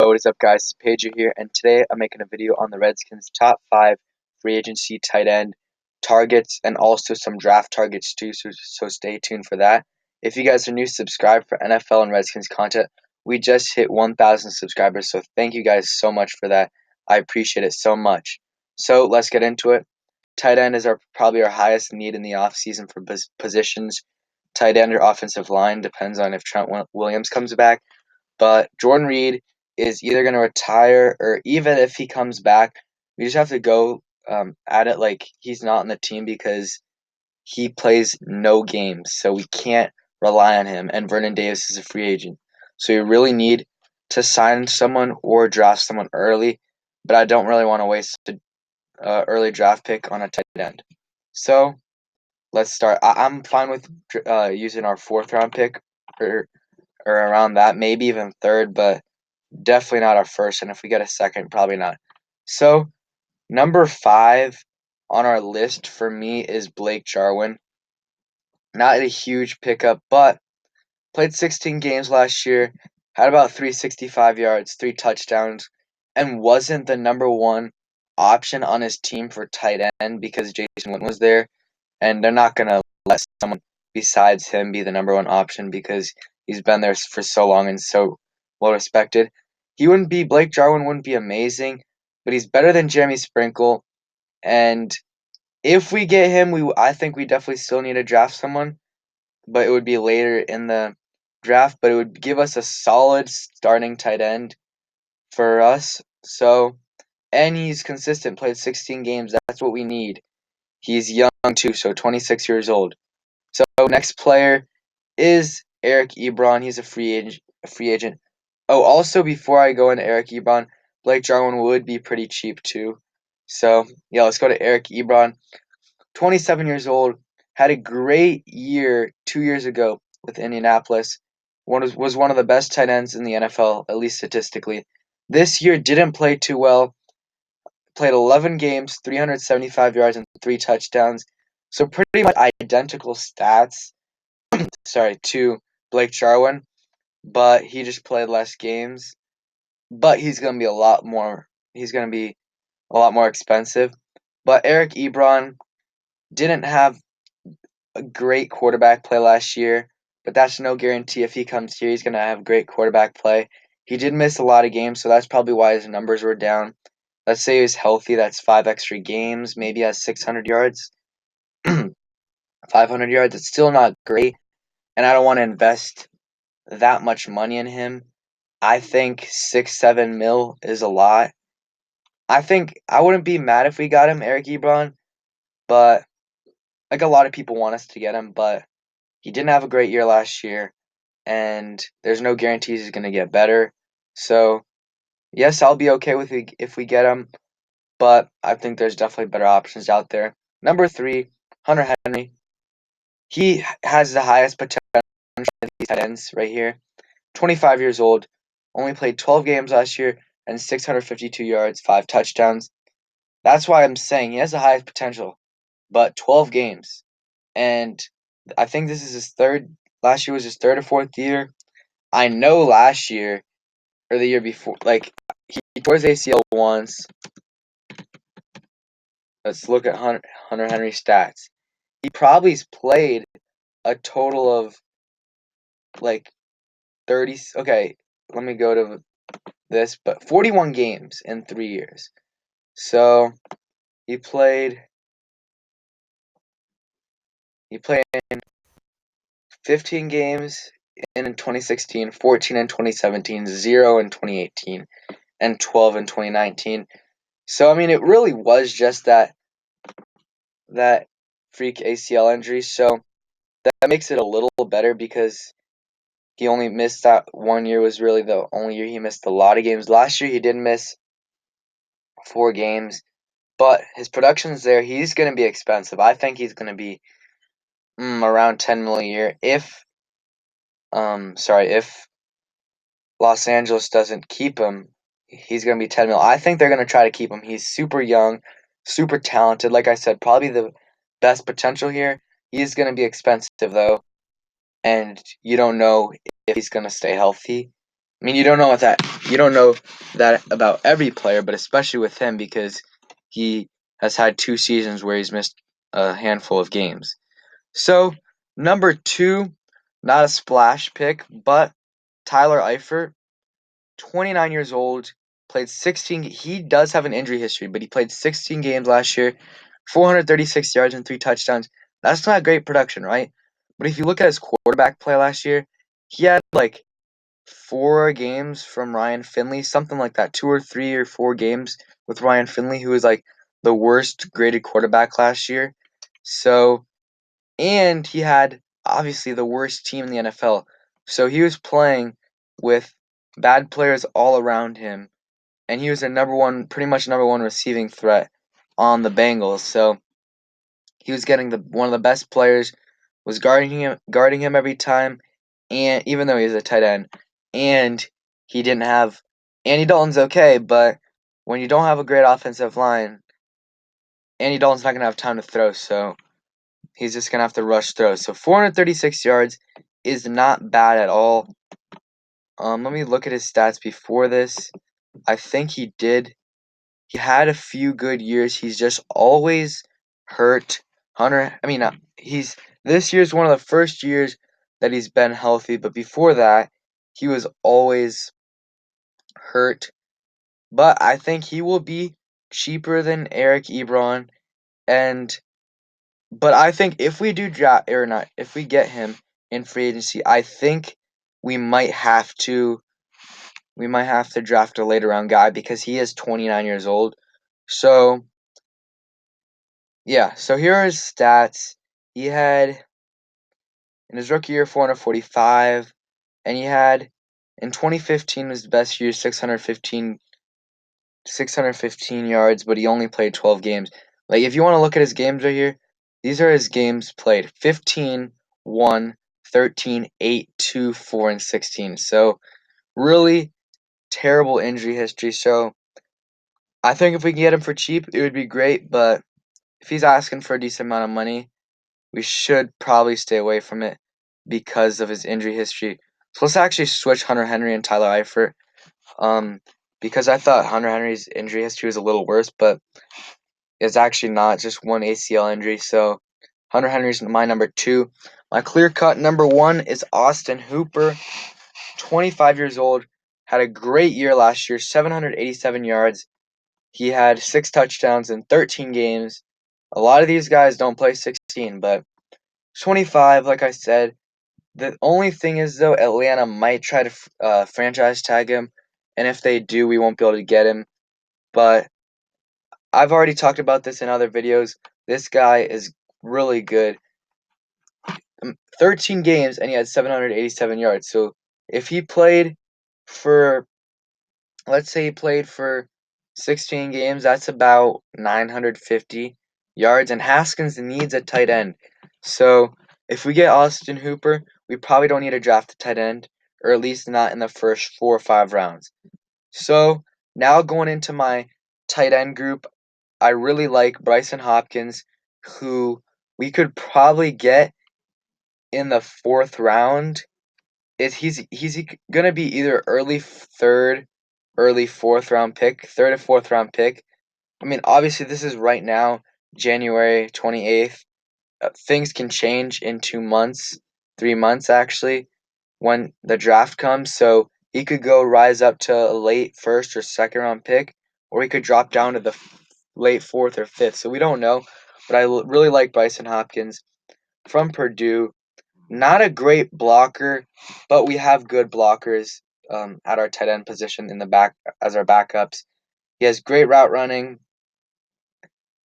What is up, guys? It's Pager here, and today I'm making a video on the Redskins' top 5 free agency tight end targets and also some draft targets too, so stay tuned for that. If you guys are new, subscribe for NFL and Redskins content. We just hit 1,000 subscribers, so thank you guys so much for that. I appreciate it so much. So let's get into it. Tight end is probably our highest need in the offseason for positions. Tight end or offensive line depends on if Trent Williams comes back. But Jordan Reed is either going to retire, or even if he comes back, we just have to go at it like he's not on the team because he plays no games. So we can't rely on him. And Vernon Davis is a free agent. So you really need to sign someone or draft someone early. But I don't really want to waste an early draft pick on a tight end. So let's start. I'm fine with using our 4th round pick or around that, maybe even 3rd, but definitely not our 1st, and if we get a 2nd, probably not. So, number 5 on our list for me is Blake Jarwin. Not a huge pickup, but played 16 games last year, had about 365 yards, 3 touchdowns, and wasn't the number 1 option on his team for tight end because Jason Witten was there, and they're not going to let someone besides him be the number 1 option because he's been there for so long and so well respected. Blake Jarwin wouldn't be amazing, but he's better than Jeremy Sprinkle. And if we get him, I think we definitely still need to draft someone, but it would be later in the draft. But it would give us a solid starting tight end for us. So, and he's consistent, played 16 games. That's what we need. He's young too, so 26 years old. So next player is Eric Ebron. He's a free agent. Oh, also before I go into Eric Ebron, Blake Jarwin would be pretty cheap too. So yeah, let's go to Eric Ebron. 27 years old, had a great year 2 years ago with Indianapolis. Was one of the best tight ends in the NFL, at least statistically. This year didn't play too well. Played 11 games, 375 yards, and 3 touchdowns. So pretty much identical stats, to Blake Jarwin, but he just played less games. But he's going to be a lot more expensive. But Eric Ebron didn't have a great quarterback play last year, but that's no guarantee if he comes here he's going to have great quarterback play. He did miss a lot of games, so that's probably why his numbers were down. Let's say he was healthy, that's 5 extra games, maybe has 600 yards, 500 yards. It's still not great, and I don't want to invest that much money in him. I think 6-7 mil is a lot. I think I wouldn't be mad if we got him, Eric Ebron, but like a lot of people want us to get him, but he didn't have a great year last year, and there's no guarantees he's going to get better. So, yes, I'll be okay with it if we get him, but I think there's definitely better options out there. Number 3, Hunter Henry. He has the highest potential of these tight ends right here. 25 years old, only played 12 games last year and 652 yards, 5 touchdowns. That's why I'm saying he has the highest potential, but 12 games. And I think this is his 3rd. Last year was his 3rd or 4th year. I know last year or the year before, like he tore his ACL once. Let's look at Hunter Henry's stats. He probably played a total of like 30. Okay, let me go to this, but 41 games in 3 years. So he played in 15 games in 2016, 14 in 2017, 0 in 2018, and 12 in 2019. So I mean, it really was just that freak ACL injury. So that makes it a little better because he only missed that 1 year, was really the only year he missed a lot of games. Last year he did miss 4 games, but his production's there. He's going to be expensive. I think he's going to be around 10 million a year if Los Angeles doesn't keep him. He's going to be 10 mil. I think they're going to try to keep him. He's super young, super talented. Like I said, probably the best potential here. He is going to be expensive though, and you don't know if he's going to stay healthy. I mean, you don't know that about every player, but especially with him because he has had 2 seasons where he's missed a handful of games. So, number 2, not a splash pick, but Tyler Eifert, 29 years old, played 16. He does have an injury history, but he played 16 games last year, 436 yards and 3 touchdowns. That's not great production, right? But if you look at his quarterback play last year, he had like 4 games from Ryan Finley, something like that, 2 or 3 or 4 games with Ryan Finley, who was like the worst graded quarterback last year. So, and he had obviously the worst team in the NFL. So he was playing with bad players all around him, and he was a pretty much number one receiving threat on the Bengals. So he was getting one of the best players, was guarding him every time, and even though he was a tight end, and he didn't have Andy Dalton's okay, but when you don't have a great offensive line, Andy Dalton's not gonna have time to throw, so he's just gonna have to rush throws. So 436 yards is not bad at all. Let me look at his stats before this. I think he had a few good years. He's just always hurt. This year's one of the first years that he's been healthy, but before that, he was always hurt. But I think he will be cheaper than Eric Ebron, but I think if we do draft or not, if we get him in free agency, I think we might have to draft a later round guy because he is 29 years old. So yeah, so here are his stats. He had in his rookie year 445, and he had in 2015 was the best year, 615 yards, but he only played 12 games. Like if you want to look at his games right here, these are his games played: 15, 1, 13, 8, 2, 4, and 16. So really terrible injury history. So I think if we can get him for cheap, it would be great. But if he's asking for a decent amount of money, we should probably stay away from it because of his injury history. So let's actually switch Hunter Henry and Tyler Eifert. Because I thought Hunter Henry's injury history was a little worse, but it's actually not, just one ACL injury. So Hunter Henry's my number 2. My clear-cut number 1 is Austin Hooper, 25 years old, had a great year last year, 787 yards. He had 6 touchdowns in 13 games. A lot of these guys don't play 16, but 25, like I said. The only thing is, though, Atlanta might try to franchise tag him, and if they do, we won't be able to get him. But I've already talked about this in other videos. This guy is really good. 13 games, and he had 787 yards. So if he played for, let's say he played for 16 games, that's about 950 yards. And Haskins needs a tight end. So if we get Austin Hooper, we probably don't need to draft a tight end, or at least not in the first 4 or 5 rounds. So now going into my tight end group, I really like Bryson Hopkins, who we could probably get in the 4th round. He's gonna be either early 3rd, early 4th round pick, 3rd or 4th round pick. I mean, obviously this is right now, January 28th. Things can change in 2 months, 3 months actually, when the draft comes. So he could rise up to a late 1st or 2nd round pick, or he could drop down to the late 4th or 5th. So we don't know. But I really like Bryson Hopkins from Purdue. Not a great blocker, but we have good blockers at our tight end position in the back as our backups. He has great route running.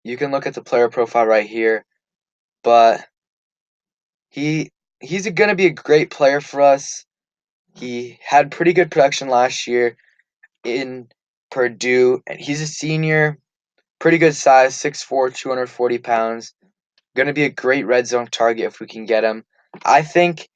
You can look at the player profile right here, but he's going to be a great player for us. He had pretty good production last year in Purdue, and he's a senior, pretty good size, 6'4", 240 pounds. Going to be a great red zone target if we can get him. I think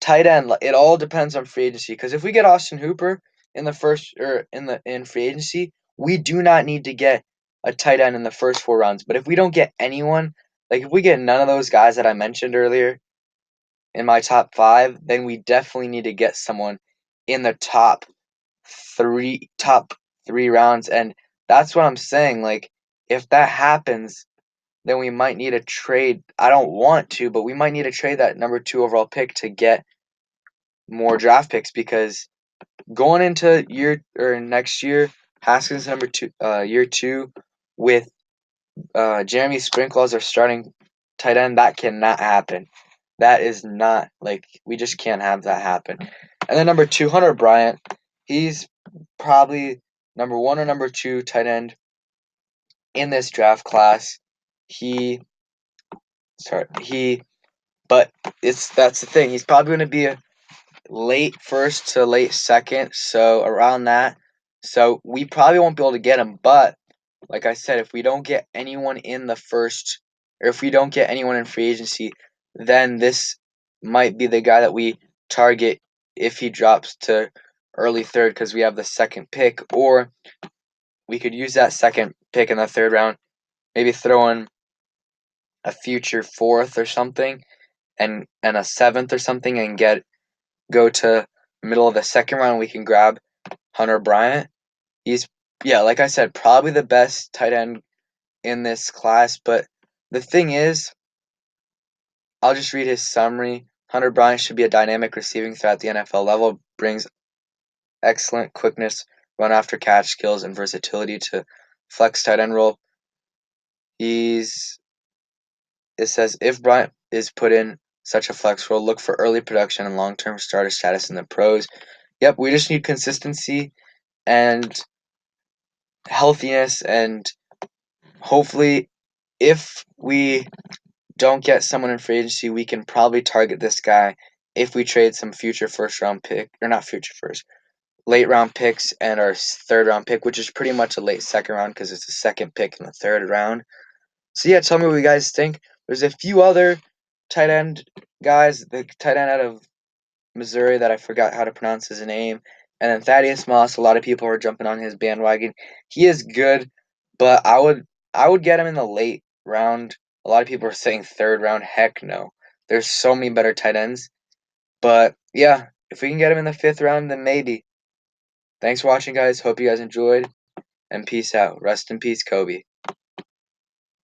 tight end, it all depends on free agency, because if we get Austin Hooper in the first or in free agency, we do not need to get a tight end in the first 4 rounds. But if we don't get anyone, like if we get none of those guys that I mentioned earlier in my top 5, then we definitely need to get someone in the top top three rounds, and that's what I'm saying. Like, if that happens, then we might need a trade. I don't want to, but we might need to trade that number 2 overall pick to get more draft picks, because going into next year, Haskins year 2 with Jeremy Sprinkle as our starting tight end, that cannot happen. That is not, like, we just can't have that happen. And then number 2, Hunter Bryant. He's probably number 1 or number 2 tight end in this draft class. But that's the thing. He's probably going to be a late first to late second, so around that. So we probably won't be able to get him. But like I said, if we don't get anyone in the first, or if we don't get anyone in free agency, then this might be the guy that we target if he drops to early third, because we have the second pick. Or we could use that second pick in the third round, maybe throw in a future fourth or something, and a seventh or something, and go to middle of the second round. We can grab Hunter Bryant. He's, yeah, like I said, probably the best tight end in this class. But the thing is, I'll just read his summary. Hunter Bryant should be a dynamic receiving threat at the NFL level, brings excellent quickness, run after catch skills, and versatility to flex tight end role. It says, if Bryant is put in such a flex role, look for early production and long-term starter status in the pros. Yep, we just need consistency and healthiness, and hopefully, if we don't get someone in free agency, we can probably target this guy if we trade some future first round pick, or not future first, late round picks and our third round pick, which is pretty much a late second round because it's the second pick in the third round. So yeah, tell me what you guys think. There's a few other tight end guys. The tight end out of Missouri that I forgot how to pronounce his name. And then Thaddeus Moss, a lot of people are jumping on his bandwagon. He is good, but I would get him in the late round. A lot of people are saying third round. Heck no. There's so many better tight ends. But yeah, if we can get him in the fifth round, then maybe. Thanks for watching, guys. Hope you guys enjoyed, and peace out. Rest in peace, Kobe.